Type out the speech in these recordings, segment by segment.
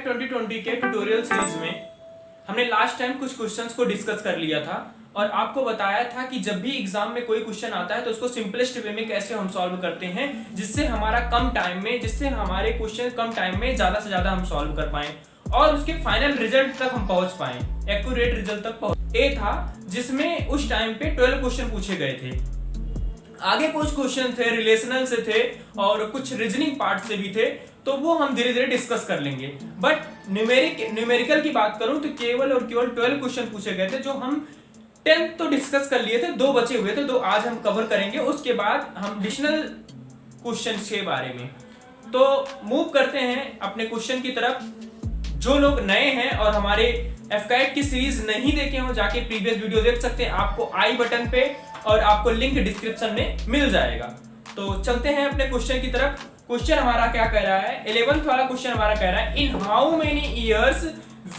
2020 के tutorial series में हमने लास्ट टाइम कुछ क्वेश्चंस को डिस्कस कर लिया था और आपको बताया था कि जब भी एग्जाम में कोई क्वेश्चन आता है तो उसको सिंपलेस्ट वे में कैसे हम सॉल्व करते हैं जिससे हमारे क्वेश्चन कम टाइम में ज्यादा से ज्यादा हम सॉल्व कर पाएं और उसके फाइनल रिजल्ट तक हम पहुंच पाएं, एक्यूरेट रिजल्ट तक पहुंच। ए था जिसमें उस टाइम पे 12 क्वेश्चन पूछे गए थे। आगे कुछ क्वेश्चन थे रिलेशनल से थे और कुछ रीजनिंग पार्ट से भी थे, तो वो हम धीरे धीरे डिस्कस कर लेंगे। बट न्यूमेरिकल की बात करूं तो केवल 12 क्वेश्चन पूछे गए थे, जो हम 10 तो डिस्कस कर लिए थे, 2 बचे हुए थे, तो आज हम कवर करेंगे। उसके बाद हम एडिशनल क्वेश्चन के बारे में तो मूव करते हैं अपने क्वेश्चन की तरफ। जो लोग नए हैं और हमारे एफकैट की सीरीज नहीं देखे हो, जाके प्रीवियस वीडियो देख सकते हैं, आपको आई बटन पे और आपको लिंक डिस्क्रिप्शन में मिल जाएगा। तो चलते हैं अपने क्वेश्चन की तरफ। क्वेश्चन हमारा क्या कह रहा है, 11th वाला क्वेश्चन हमारा कह रहा है, in how many years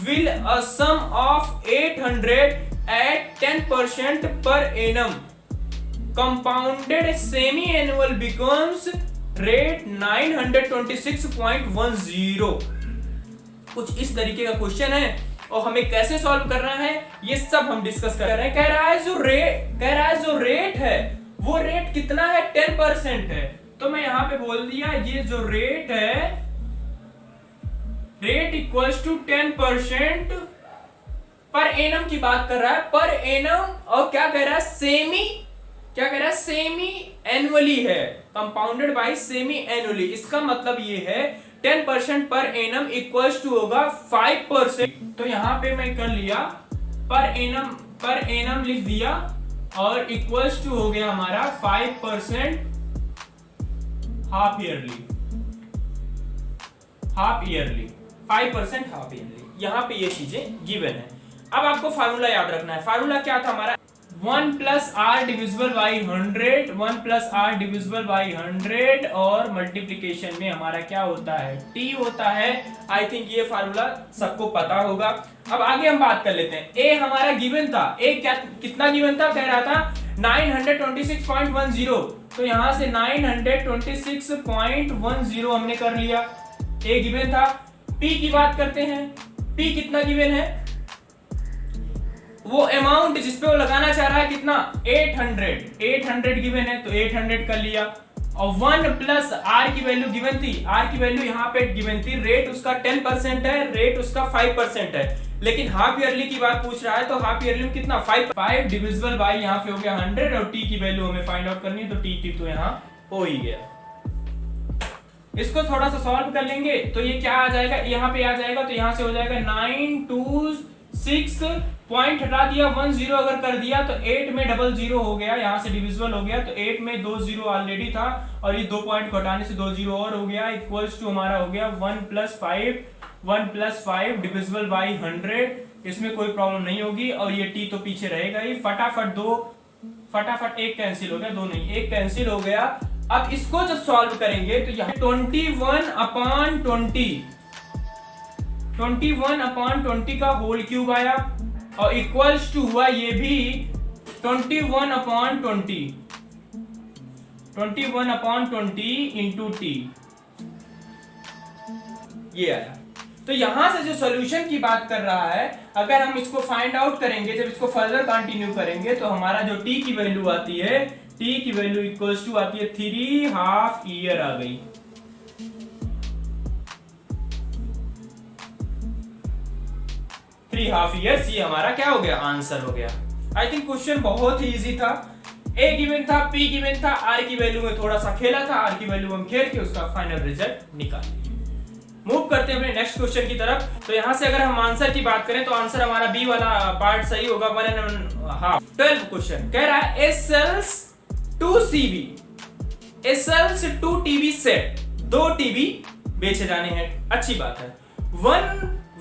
will a sum of 800 at 10% per annum compounded semi-annual becomes rate 926.10। कुछ इस तरीके का क्वेश्चन है और हमें कैसे सॉल्व करना है ये सब हम डिस्कस कर रहे हैं। कह रहा है जो रेट है वो रेट कितना है, 10% है। तो मैं यहां पे बोल दिया ये जो रेट है, rate equals to 10% per annum की बात कर रहा है, पर एनम। और क्या कह रहा है, सेमी एनुअली है, कंपाउंडेड बाय सेमी एनुअली। इसका मतलब ये है 10% पर एनम इक्वल्स टू होगा 5%। तो यहां पे मैं कर लिया पर एनम लिख दिया और इक्वल्स टू हो गया हमारा 5% हाफ ईयरली 5% हाफ ईयरली। यहां पे ये चीजें गिवन है। अब आपको फार्मूला याद रखना है। फार्मूला क्या था हमारा, 1 प्लस आर डिविजिबल बाई 100 और मल्टीप्लीकेशन में हमारा क्या होता है, टी होता है। आई थिंक ये फार्मूला सबको पता होगा। अब आगे हम बात कर लेते हैं। ए हमारा गिवन था, ए कितना गिवन था, कह रहा था 926.10। तो यहां से 926.10 हमने कर लिया, ए गिवन था। पी की बात करते हैं, पी कितना गिवन है, वो अमाउंट जिसपे वो लगाना चाह रहा है कितना, 800 गिवन है, तो 800 कर लिया। और 1 प्लस आर की वैल्यू गिवन थी, आर की वैल्यू यहाँ पे गिवन थी, रेट उसका 10% है, रेट उसका 5% है। लेकिन हाफ ईयरली की बात पूछ रहा है, तो हाफ ईयरली में कितना, 5 डिविजिबल बाई यहाँ पे हो गया 100 और टी की वैल्यू हमें फाइंड आउट करनी है, तो टी तो यहाँ हो ही गया। इसको थोड़ा सा सॉल्व कर लेंगे तो ये क्या आ जाएगा, यहाँ पे आ जाएगा, तो यहाँ से हो जाएगा 926 पॉइंट हटा दिया, 10 अगर कर दिया तो 8 में 00 हो गया, यहाँ से डिविजिबल हो गया, तो 8 में 2 0 ऑलरेडी था और ये 2 पॉइंट को हटाने से 2 0 और हो गया, इक्वल्स टू हमारा हो गया 1 प्लस 5 डिविजिबल बाई 100। इसमें कोई प्रॉब्लम नहीं होगी और ये टी तो पीछे रहेगा ही। फटाफट एक कैंसिल हो गया, 2 नहीं, एक कैंसिल हो गया। अब इसको जब सॉल्व करेंगे तो यहाँ 21/20 का होल क्यूब आया और इक्वल्स टू हुआ ये भी 21/20 इंटू टी, ये आया। तो यहां से जो सॉल्यूशन की बात कर रहा है, अगर हम इसको फाइंड आउट करेंगे, जब इसको फर्दर कंटिन्यू करेंगे, तो हमारा जो टी की वैल्यू आती है, टी की वैल्यू इक्वल्स टू आती है 3 हाफ ईयर आ गई। 3 हाफ ईयर्स, ये हमारा क्या हो गया, आंसर हो गया। आई थिंक क्वेश्चन बहुत ही इजी था। ए गिवन था, पी गिवन था, आर की वैल्यू में थोड़ा सा खेला था, आर की वैल्यू हम खेल के उसका फाइनल रिजल्ट निकाल लिया। मूव करते हैं अपने नेक्स्ट क्वेश्चन की तरफ। तो यहां से अगर हम आंसर की बात करें तो आंसर हमारा बी वाला पार्ट सही होगा, 1.5। 12 क्वेश्चन कह रहा है, ए सेल्स 2 टीवी सेट, 2 टीवी बेचे जाने हैं, अच्छी बात है।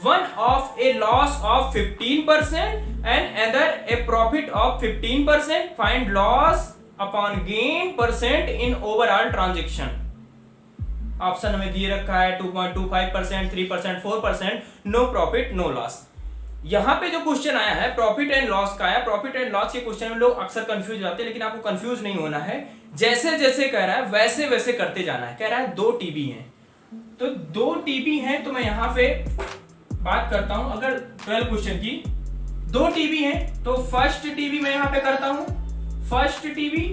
one of a loss of 15% and other a profit of 15%. Find loss upon gain percent in overall transaction. Option हमें दिए रखा है 2.25%, 3%, 4%, नो प्रॉफिट नो लॉस। यहाँ पे जो क्वेश्चन आया है प्रॉफिट एंड लॉस का है। प्रॉफिट एंड लॉस के क्वेश्चन में लोग अक्सर कंफ्यूज जाते हैं, लेकिन आपको कंफ्यूज नहीं होना है। जैसे जैसे कह रहा है वैसे वैसे करते जाना है। कह रहा है 2 टीबी हैं, तो 2 टीबी हैं, तो मैं यहाँ पे बात करता हूं अगर 12 क्वेश्चन की, 2 टीवी हैं तो फर्स्ट टीवी मैं यहां पे करता हूं, first TV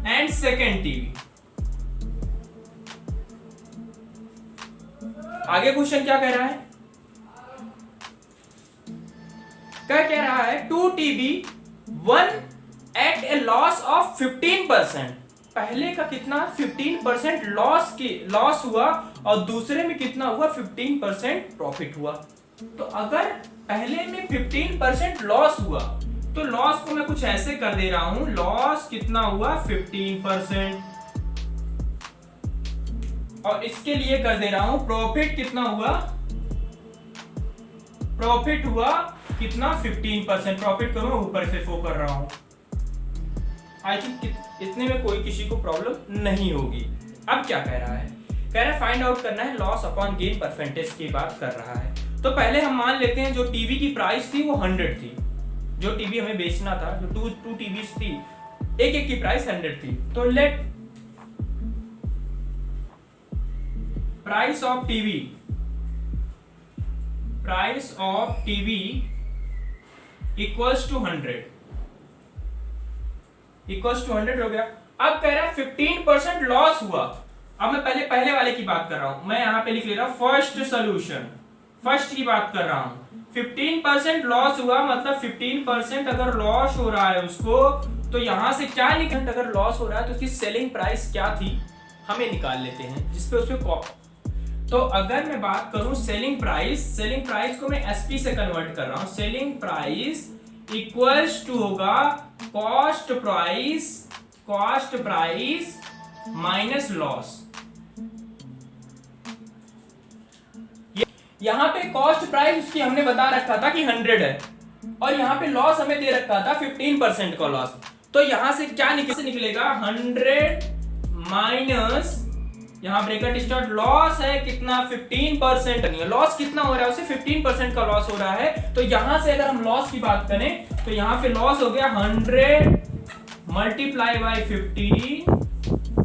and second TV. आगे क्वेश्चन क्या कह रहा है, क्या कह रहा है 2 TV, 1 at a loss of 15%। पहले का कितना 15% लॉस हुआ और दूसरे में कितना हुआ 15% प्रॉफिट हुआ। तो अगर पहले में 15% लॉस हुआ तो लॉस को मैं कुछ ऐसे कर दे रहा हूं, लॉस कितना हुआ 15%, और इसके लिए कर दे रहा हूं प्रॉफिट कितना हुआ, प्रॉफिट हुआ कितना 15%। प्रॉफिट को मैं ऊपर से शो कर रहा हूं। आई थिंक इतने में कोई किसी को प्रॉब्लम नहीं होगी। अब क्या कह रहा है, कह रहा है फाइंड आउट करना है लॉस अपॉन गेन परसेंटेज की बात कर रहा है। तो पहले हम मान लेते हैं जो टीवी की प्राइस थी वो 100 थी, जो टीवी हमें बेचना था, जो टू टीवीज थी, एक एक की प्राइस 100 थी। तो let price of TV equals to 100 हो गया। अब कह रहा है 15% लॉस हुआ। अब मैं पहले वाले की बात कर रहा हूं, मैं यहां पे लिख ले रहा हूं फर्स्ट सॉल्यूशन, फर्स्ट की बात कर रहा हूं। 15% लॉस हुआ मतलब 15% अगर लॉस हो रहा है उसको, तो यहां से क्या निकल, अगर लॉस हो रहा है तो उसकी सेलिंग प्राइस क्या थी हमें निकाल लेते हैं, जिसपे उसपे तो अगर मैं बात करूं सेलिंग प्राइस को मैं एसपी से कन्वर्ट कर रहा हूं। सेलिंग प्राइस इक्वल्स टू होगा कॉस्ट प्राइस माइनस लॉस। यहां पे कॉस्ट प्राइस उसकी हमने बता रखा था कि 100 है, और यहां पे लॉस हमें दे रखा था 15% का लॉस। तो यहां से क्या निकलेगा 100 माइनस, यहां ब्रैकेट स्टार्ट, लॉस है कितना 15%, नहीं है लॉस कितना हो रहा है उसे 15% का लॉस हो रहा है। तो यहां से अगर हम लॉस की बात करें तो यहां पे लॉस हो गया 100 मल्टीप्लाई बाई 15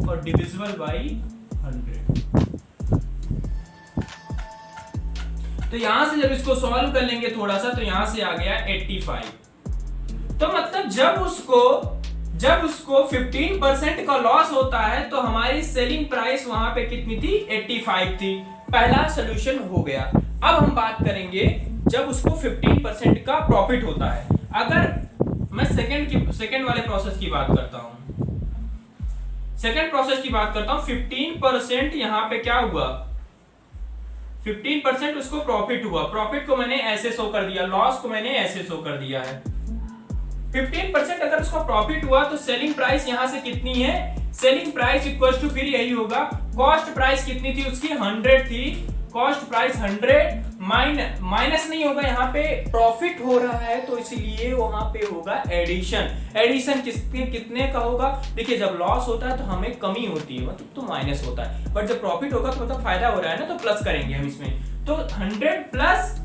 और डिविजिबल बाई 100। तो यहां से जब इसको सॉल्व कर लेंगे थोड़ा सा, तो यहां से आ गया 85। तो मतलब जब उसको 15% का लॉस होता है तो हमारी सेलिंग प्राइस वहां पे कितनी थी 85 थी। पहला सॉल्यूशन हो गया। अब हम बात करेंगे जब उसको 15% का प्रॉफिट होता है। अगर मैं सेकंड वाले प्रोसेस की बात करता हूं, सेकंड प्रोसेस की बात करता हूं, 15% यहां पे क्या हुआ 15% उसको प्रॉफिट हुआ, प्रॉफिट को मैंने ऐसे शो कर दिया, लॉस को मैंने ऐसे शो कर दिया है। 15% अगर उसको प्रॉफिट हुआ तो सेलिंग प्राइस यहां से कितनी है, सेलिंग प्राइस इक्वल्स टू फिर यही होगा कॉस्ट प्राइस कितनी थी उसकी 100 थी, कॉस्ट प्राइस 100 माइनस नहीं होगा, यहाँ पे प्रॉफिट हो रहा है तो इसलिए वहां पे होगा एडिशन कितने का होगा। देखिए जब लॉस होता है तो हमें कमी होती है मतलब तो माइनस होता है, बट जब प्रॉफिट होगा तो मतलब फायदा हो रहा है ना, तो प्लस करेंगे हम इसमें। तो 100 प्लस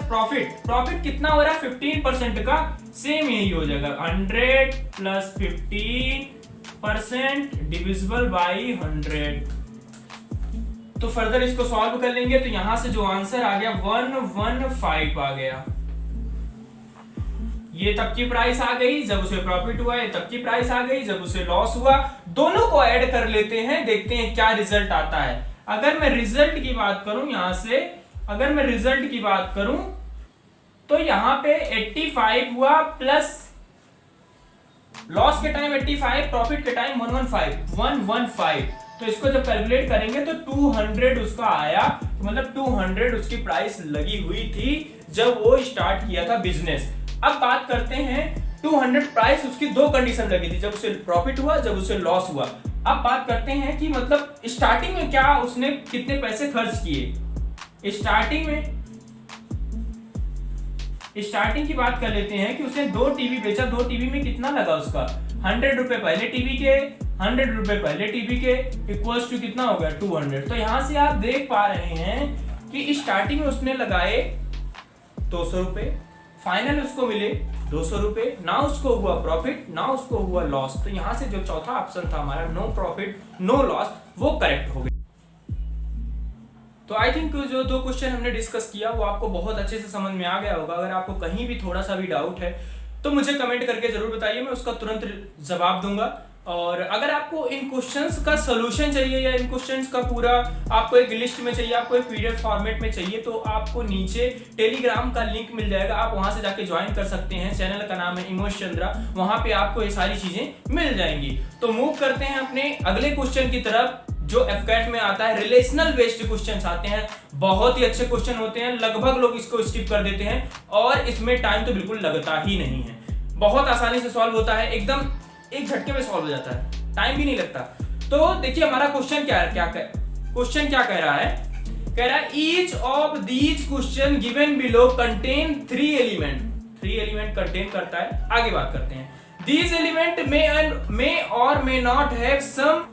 प्रॉफिट कितना हो रहा है 15% का, सेम यही हो जाएगा 100 प्लस 15% डिविजिबल बाई 100। तो फर्दर इसको सॉल्व कर लेंगे तो यहां से जो आंसर आ गया 115 आ गया। ये तब की प्राइस आ गई जब उसे प्रॉफिट हुआ, ये तब की प्राइस आ गई जब उसे लॉस हुआ। दोनों को ऐड कर लेते हैं, देखते हैं क्या रिजल्ट आता है। अगर मैं रिजल्ट की बात करूं यहां से, अगर मैं रिजल्ट की बात करूं तो यहां पे 85 हुआ प्लस लॉस के टाइम 85, प्रॉफिट के टाइम 115। तो इसको जब कैलकुलेट करेंगे तो 200 उसका आया, तो मतलब 200 उसकी प्राइस लगी हुई थी जब वो स्टार्ट किया था बिजनेस। अब बात करते हैं 200 प्राइस उसकी दो कंडीशन लगी थी, जब उसे प्रॉफिट हुआ जब उसे लॉस हुआ। अब बात करते हैं कि मतलब स्टार्टिंग में क्या उसने कितने पैसे खर्च किए। स्टार्टिंग की बात कर लेते हैं कि उसने 2 टीवी बेचा, 2 टीवी में कितना लगा उसका 100 रुपए पहले टीवी के, 100 रुपए पहले टीवी के, इक्वल्स टू कितना हो गया 200। तो यहां से आप देख पा रहे हैं कि स्टार्टिंग में उसने लगाए 200 रुपए, फाइनल उसको मिले 200 रुपए, ना उसको हुआ प्रॉफिट ना उसको हुआ लॉस। तो यहां से जो चौथा ऑप्शन था हमारा नो प्रॉफिट नो लॉस वो करेक्ट हो गया। तो आई थिंक जो 2 क्वेश्चन हमने डिस्कस किया वो आपको बहुत अच्छे से समझ में आ गया होगा। अगर आपको कहीं भी थोड़ा सा भी डाउट है तो मुझे कमेंट करके जरूर बताइए, मैं उसका तुरंत जवाब दूंगा। और अगर आपको इन क्वेश्चंस का सॉल्यूशन चाहिए या इन क्वेश्चंस का पूरा आपको एक लिस्ट में चाहिए, आपको एक पीडीएफ फॉर्मेट में चाहिए, तो आपको नीचे टेलीग्राम का लिंक मिल जाएगा, आप वहां से जाके ज्वाइन कर सकते हैं। चैनल का नाम है इमोश चंद्रा, वहां पे आपको ये सारी चीजें मिल जाएंगी। तो मूव करते हैं अपने अगले क्वेश्चन की तरफ जो एफकैट में आता है। रिलेशनल बेस्ड क्वेश्चंस आते हैं, बहुत ही अच्छे क्वेश्चन होते हैं, लगभग लोग इसको स्किप कर देते हैं और इसमें टाइम तो बिल्कुल लगता ही नहीं है, बहुत आसानी से सॉल्व होता है, एकदम एक झटके में सॉल्व हो जाता है, टाइम भी नहीं लगता। तो देखिए हमारा क्वेश्चन क्वेश्चन क्या कह रहा है, कह रहा है each of these question given below contain 3 element contain करता है। आगे बात करते हैं। दीज एलिमेंट मे और may not have some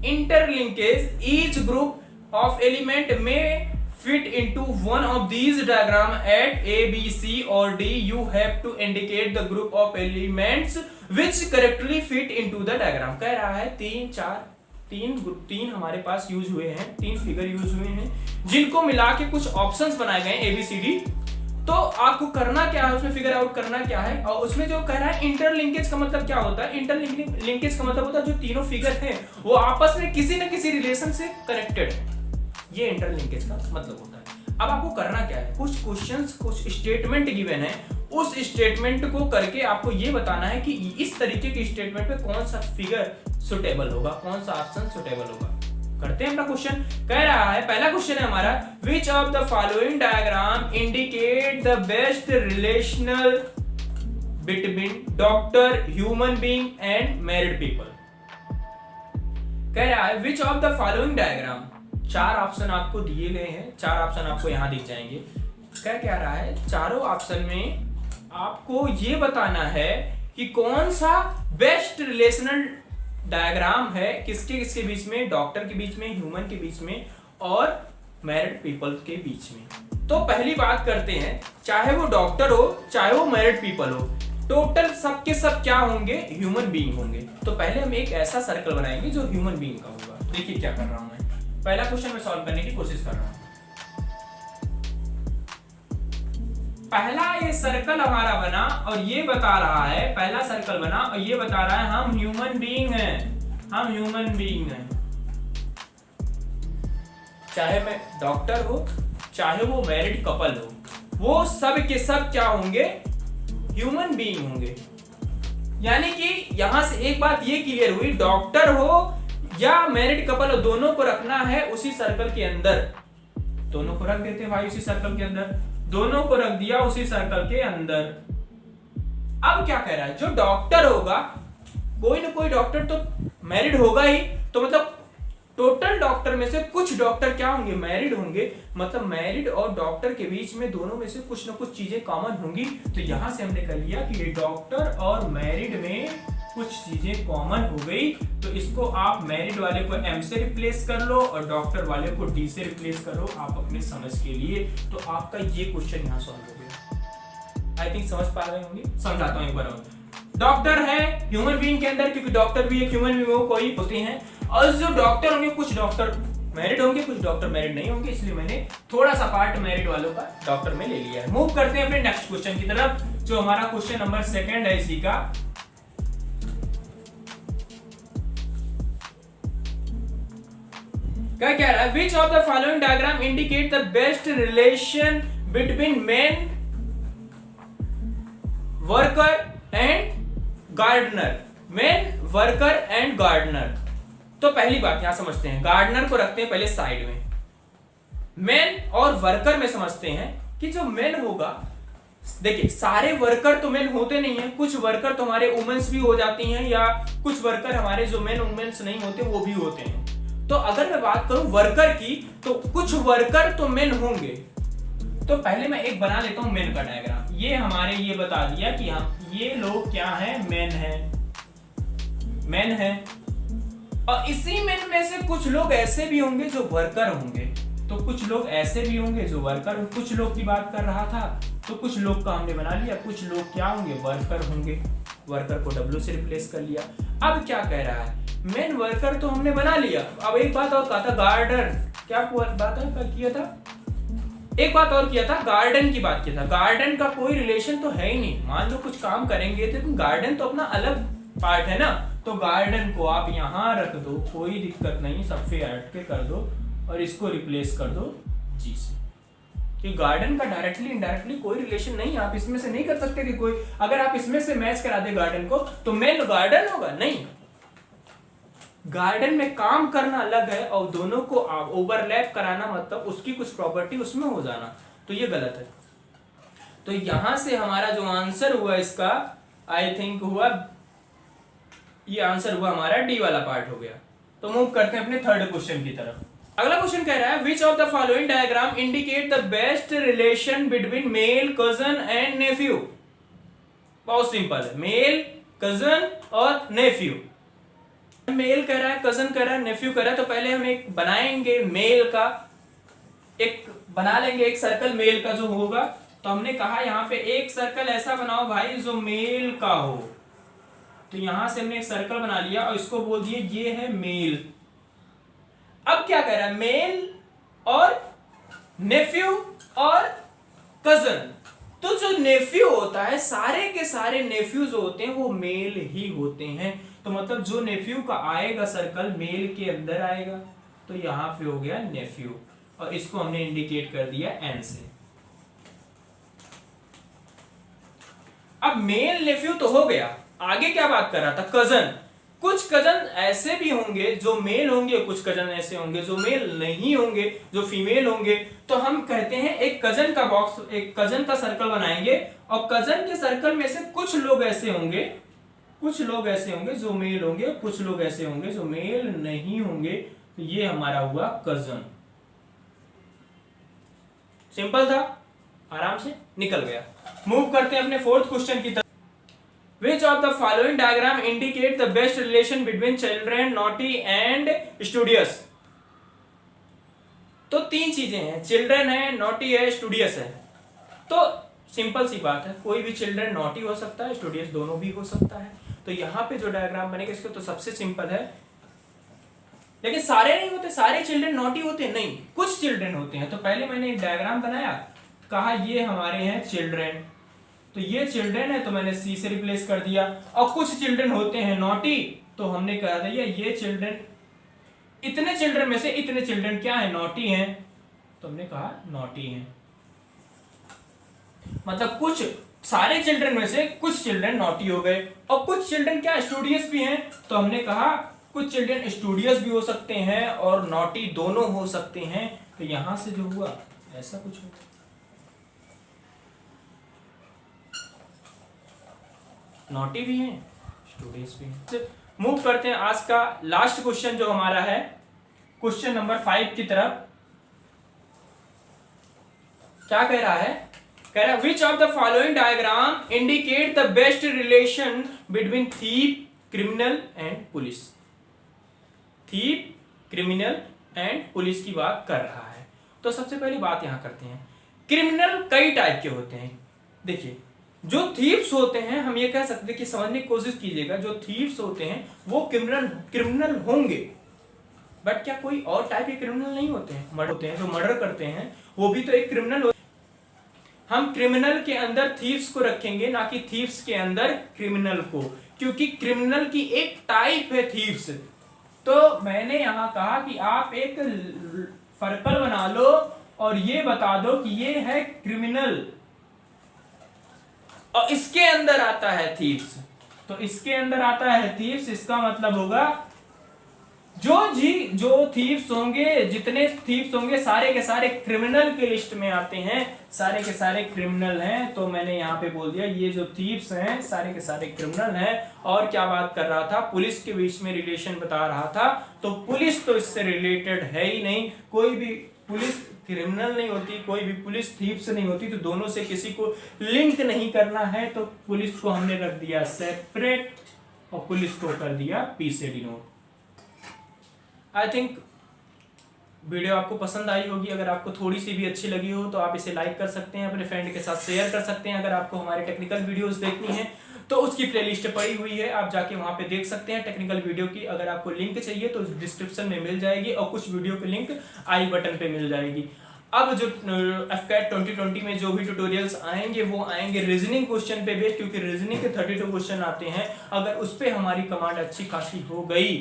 interlinkage. Each group of element may fit into one of these diagram at A, B, C or D. You have to indicate the group of elements which correctly fit into the diagram. कह रहा है तीन हमारे पास use हुए हैं, 3 figure use हुए हैं जिनको मिला के कुछ ऑप्शंस बनाए गए A, B, C, D। तो आपको करना क्या है, उसमें फिगर आउट करना क्या है। और उसमें जो कह रहा है इंटरलिंकेज का मतलब क्या होता है, इंटरलिंकेज का मतलब होता है जो तीनों फिगर हैं वो आपस में किसी न किसी रिलेशन से कनेक्टेड है, ये इंटरलिंकेज का मतलब होता है। अब आपको करना क्या है, कुछ क्वेश्चंस, कुछ स्टेटमेंट गिवन है, उस स्टेटमेंट को करके आपको ये बताना है कि इस तरीके के स्टेटमेंट पे कौन सा फिगर सुटेबल होगा, कौन सा ऑप्शन सुटेबल होगा। करते हैं अपना क्वेश्चन। कह रहा है पहला क्वेश्चन है हमारा, विच of the following diagram indicate the best relational between doctor, human being and married people. कह रहा है which of the following diagram, 4 option आपको दिए गए हैं, 4 ऑप्शन आपको यहां दिख जाएंगे। क्या रहा है, चारों ऑप्शन में आपको ये बताना है कि कौन सा बेस्ट रिलेशनल डायग्राम है, किसके बीच में, डॉक्टर के बीच में, ह्यूमन के बीच में और मैरिड पीपल के बीच में। तो पहली बात करते हैं, चाहे वो डॉक्टर हो चाहे वो मैरिड पीपल हो, टोटल सबके सब क्या होंगे, ह्यूमन बीइंग होंगे। तो पहले हम एक ऐसा सर्कल बनाएंगे जो ह्यूमन बीइंग का होगा। देखिए क्या कर रहा हूं मैं, पहला क्वेश्चन में सॉल्व करने की कोशिश कर रहा हूं। पहला ये सर्कल हमारा बना और ये बता रहा है, पहला सर्कल बना और ये बता रहा है हम ह्यूमन बीइंग हैं, हम ह्यूमन बीइंग हैं। चाहे मैं डॉक्टर हो चाहे वो मैरिड कपल हो, वो सब के सब क्या होंगे, ह्यूमन बीइंग होंगे। यानी कि यहां से एक बात ये क्लियर हुई, डॉक्टर हो या मैरिड कपल हो, दोनों को रखना है उसी सर्कल के अंदर। दोनों को रख देते हैं भाई उसी सर्कल के अंदर, दोनों को रख दिया उसी सर्कल के अंदर। अब क्या कह रहा है, जो डॉक्टर होगा, कोई ना कोई डॉक्टर तो मैरिड होगा ही, तो मतलब टोटल डॉक्टर में से कुछ डॉक्टर क्या होंगे, मैरिड होंगे। मतलब मैरिड और डॉक्टर के बीच में दोनों में से कुछ ना कुछ चीजें कॉमन होंगी। तो यहां से हमने कर लिया कि ये डॉक्टर और मैरिड में कुछ चीजें कॉमन हो गई, तो इसको आप मैरिड वाले को M से रिप्लेस कर लो और डॉक्टर वाले को D से रिप्लेस करो आप अपने समझ के लिए। तो आपका ये क्वेश्चन यहाँ सॉल्व हो गया। आई थिंक समझ पा रहे होंगे, समझाता हूँ एक बार और। डॉक्टर है ह्यूमन बीइंग के अंदर, क्योंकि डॉक्टर भी एक ह्यूमन बीइंग हो, कोई होते हैं, और जो डॉक्टर होंगे कुछ डॉक्टर मैरिड होंगे, कुछ डॉक्टर मैरिड नहीं होंगे, इसलिए मैंने थोड़ा सा पार्ट मैरिड वालों का डॉक्टर में ले लिया है। मूव करते हैं अपने नेक्स्ट क्वेश्चन की तरफ, जो हमारा क्वेश्चन नंबर 2 है इसी का। क्या कह रहा है, which of the following diagram indicate the best relation between man worker and gardener, man worker and gardener. तो पहली बात यहां समझते हैं, गार्डनर को रखते हैं पहले साइड में, मैन और वर्कर में समझते हैं कि जो मैन होगा, देखिए सारे वर्कर तो मैन होते नहीं है, कुछ वर्कर तो हमारे वुमेन्स भी हो जाती हैं, या कुछ वर्कर हमारे जो मैन वुमेन्स नहीं होते वो भी होते हैं। तो अगर मैं बात करूं वर्कर की, तो कुछ वर्कर तो मेन होंगे। तो पहले मैं एक बना लेता हूं मेन का डायग्राम। ये हमारे ये बता दिया कि हम ये लोग क्या हैं, मेन है। और इसी मेन में से कुछ लोग ऐसे भी होंगे जो वर्कर होंगे, तो कुछ लोग ऐसे भी होंगे जो वर्कर, कुछ लोग की बात कर रहा था, तो कुछ लोग का हमने बना लिया, कुछ लोग क्या होंगे, वर्कर होंगे, वर्कर को W से रिप्लेस कर लिया। अब क्या कह रहा है, मेन वर्कर तो हमने बना लिया। अब एक बात और कहा था, क्या बात है किया था, एक बात और किया था, गार्डन की बात किया था। गार्डन का कोई रिलेशन तो है ही नहीं, मान लो कुछ काम करेंगे तो गार्डन तो अपना अलग पार्ट है ना, तो गार्डन को आप यहाँ रख दो, कोई दिक्कत नहीं, सबसे हट के कर दो और इसको रिप्लेस कर दो जी से, कि गार्डन का डायरेक्टली इनडायरेक्टली कोई रिलेशन नहीं, आप इसमें से नहीं कर सकते कि कोई अगर आप इसमें से मैच करा दे गार्डन को तो मेन गार्डन होगा, नहीं। गार्डन में काम करना अलग है और दोनों को ओवरलैप कराना मतलब उसकी कुछ प्रॉपर्टी उसमें हो जाना, तो ये गलत है। तो यहां से हमारा जो आंसर हुआ इसका आई थिंक हुआ, ये आंसर हुआ हमारा डी वाला पार्ट हो गया। तो मूव करते हैं अपने थर्ड क्वेश्चन की तरफ। अगला क्वेश्चन कह रहा है which of the following diagram indicate the best relation between male cousin and nephew. बहुत सिंपल है, मेल कजन और नेफ्यू। मेल कह रहा है, कजन कह रहा है, नेफ्यू कह रहा है, तो पहले हम एक बनाएंगे मेल का, एक बना लेंगे एक सर्कल मेल का जो होगा। तो हमने कहा यहाँ पे एक सर्कल ऐसा बनाओ भाई जो मेल का हो, तो यहां से हमने एक सर्कल बना लिया और इसको बोल दिए ये है मेल। अब क्या कह रहा है, मेल और नेफ्यू और कजन, तो जो नेफ्यू होता है सारे के सारे नेफ्यू जो होते हैं वो मेल ही होते हैं, तो मतलब जो नेफ्यू का आएगा सर्कल मेल के अंदर आएगा, तो यहां पे हो गया नेफ्यू और इसको हमने इंडिकेट कर दिया एन से। अब मेल नेफ्यू तो हो गया, आगे क्या बात कर रहा था, कजन। कुछ कजन ऐसे भी होंगे जो मेल होंगे, कुछ कजन ऐसे होंगे जो मेल नहीं होंगे, जो फीमेल होंगे। तो हम कहते हैं एक कजन का बॉक्स, एक कजन का सर्कल बनाएंगे और कजन के सर्कल में से कुछ लोग ऐसे होंगे, कुछ लोग ऐसे होंगे जो मेल होंगे, कुछ लोग ऐसे होंगे जो मेल नहीं होंगे, तो ये हमारा हुआ कजन। सिंपल था, आराम से निकल गया। मूव करते हैं अपने फोर्थ क्वेश्चन की तरफ। Which of the following diagram indicate the best relation between children naughty and studious? तो तीन चीजें हैं, चिल्ड्रन है, नॉटी है, स्टूडियस है। तो सिंपल सी बात है, कोई भी चिल्ड्रन नॉटी हो सकता है, स्टूडियस दोनों भी हो सकता है। तो यहाँ पे जो डायग्राम बनेगा इसको तो सबसे सिंपल है, लेकिन सारे नहीं होते, सारे चिल्ड्रन नॉटी होते नहीं, कुछ चिल्ड्रन होते हैं। तो पहले मैंने एक डायग्राम बनाया, कहा ये हमारे हैं चिल्ड्रन, तो ये चिल्ड्रन है तो मैंने सी से रिप्लेस कर दिया। और कुछ चिल्ड्रन होते हैं नॉटी, तो हमने कहा था ये चिल्ड्रन, इतने चिल्ड्रन में से इतने चिल्ड्रन क्या है, नॉटी हैं, तो हमने कहा नॉटी हैं। मतलब कुछ सारे चिल्ड्रन में से कुछ चिल्ड्रन नॉटी हो गए और कुछ चिल्ड्रन क्या स्टूडियस भी हैं, तो हमने कहा कुछ चिल्ड्रन स्टूडियस भी हो सकते हैं और नॉटी दोनों हो सकते हैं। तो यहां से जो हुआ ऐसा कुछ हुआ, नॉटी भी हैं, स्टूडियस भी हैं। मूव करते हैं आज का लास्ट क्वेश्चन जो हमारा है, क्वेश्चन नंबर 5 की तरफ। क्या कह रहा है, कह रहा है which of the following diagram indicate the best relation between thief, criminal and police. Thief, criminal and police की बात कर रहा है। तो सबसे पहली बात यहां करते हैं, क्रिमिनल कई टाइप के होते हैं। देखिए जो थीव्स होते हैं, हम ये कह सकते हैं कि समझने की कोशिश कीजिएगा, जो थीव्स होते हैं वो क्रिमिनल होंगे, बट क्या कोई और टाइप के क्रिमिनल नहीं होते हैं? मर्डर होते हैं, जो मर्डर करते हैं वो भी तो एक क्रिमिनल होते हैं। हम क्रिमिनल के अंदर थीव्स को रखेंगे, ना कि थीव्स के अंदर क्रिमिनल को, क्योंकि क्रिमिनल की एक टाइप है थीव्स। तो मैंने यहां कहा कि आप एक सर्कल बना लो और ये बता दो कि ये है क्रिमिनल और इसके अंदर आता है थीव्स। तो इसके अंदर आता है थीव्स, इसका मतलब होगा जो थीव्स होंगे, जितने थीव्स होंगे सारे के सारे क्रिमिनल के लिस्ट में आते हैं, सारे के सारे क्रिमिनल हैं। तो मैंने यहाँ पे बोल दिया ये जो थीव्स हैं सारे के सारे क्रिमिनल हैं। और क्या बात कर रहा था, पुलिस के बीच में रिलेशन बता रहा था, तो पुलिस तो इससे रिलेटेड है ही नहीं, कोई भी पुलिस क्रिमिनल नहीं होती, कोई भी पुलिस थीव्स नहीं होती, तो दोनों से किसी को लिंक नहीं करना है। तो पुलिस को हमने रख दिया सेपरेट और पुलिस को कर दिया पी से डिनोट। आई थिंक वीडियो आपको पसंद आई होगी। अगर आपको थोड़ी सी भी अच्छी लगी हो तो आप इसे लाइक कर सकते हैं, अपने फ्रेंड के साथ शेयर कर सकते हैं। अगर आपको हमारे टेक्निकल वीडियोस देखनी है तो उसकी प्लेलिस्ट पड़ी हुई है, आप जाके वहां पे देख सकते हैं टेक्निकल वीडियो की। अगर आपको लिंक चाहिए तो डिस्क्रिप्शन में मिल जाएगी और कुछ वीडियो की लिंक आई बटन पे मिल जाएगी। अब जो FCAT 2020 में जो भी ट्यूटोरियल्स आएंगे वो आएंगे रीजनिंग क्वेश्चन पे बेस्ड, क्योंकि रीजनिंग के 32 क्वेश्चन आते हैं। अगर उस पे हमारी कमांड अच्छी खासी हो गई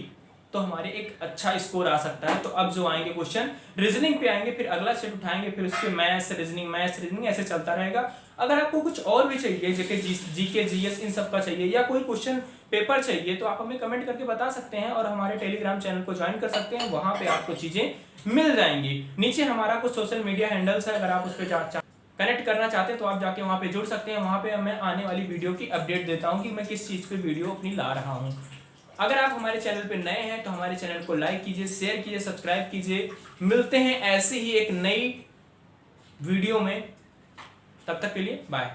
तो हमारे एक अच्छा स्कोर आ सकता है। तो अब जो आएंगे क्वेश्चन रीजनिंग पे आएंगे, फिर अगला सेट उठाएंगे, फिर उसके मैथ्स रीजनिंग ऐसे चलता रहेगा। अगर आपको कुछ और भी चाहिए जैसे जीके जीएस इन सब का चाहिए या कोई क्वेश्चन पेपर चाहिए तो आप हमें कमेंट करके बता सकते हैं और हमारे टेलीग्राम चैनल को ज्वाइन कर सकते हैं, वहां पे आपको चीजें मिल जाएंगी। नीचे हमारा कुछ सोशल मीडिया हैंडल्स है, अगर आप उस पर कनेक्ट करना चाहते हैं तो आप जाके वहां पे जुड़ सकते हैं। वहां पे मैं आने वाली वीडियो की अपडेट देता हूं कि मैं किस चीज पे वीडियो अपनी ला रहा हूं। अगर आप हमारे चैनल पे नए हैं तो हमारे चैनल को लाइक कीजिए, शेयर कीजिए, सब्सक्राइब कीजिए। मिलते हैं ऐसे ही एक नई वीडियो में, तब तक के लिए बाय।